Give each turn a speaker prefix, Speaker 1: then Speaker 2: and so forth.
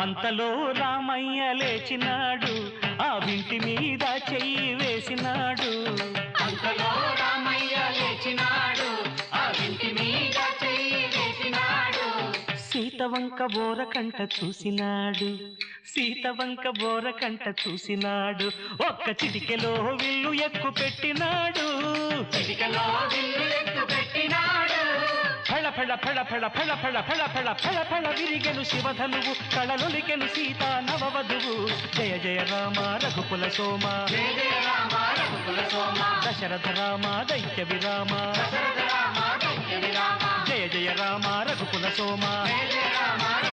Speaker 1: అంతలో రామయ్య లేచినాడు, ఆ వింటి మీద చెయ్యి వేసినాడు.
Speaker 2: అంతలో రామయ్య లేచినాడు, ఆ వింటి మీద చెయ్యి వేసినాడు.
Speaker 1: సీతవంక బోరకంట చూసినాడు, సీతవంక బోరకంట చూసినాడు. ఒక్క చిటికెలో విల్లు ఎక్కు పెట్టినాడు,
Speaker 2: చిటికలో విల్లు ఎక్కు పెట్టినాడు.
Speaker 1: ఫళ ఫళ ఫళ ఫళ ఫళ ఫళ ఫళ ఫళ ఫళ ఫళ విరిగెను శివధనువు, కళలొలికెను సీతా నవవధువు. జయ జయ రామ రఘుకుల సోమ,
Speaker 2: జయ జయ రామ రఘుకుల సోమ,
Speaker 1: దశరథ రామ దైత్య విరామ.
Speaker 2: దశరథ రామ దైత్య విరామ.
Speaker 1: జయ జయ రామ రఘుకుల సోమ,
Speaker 2: జయ జయ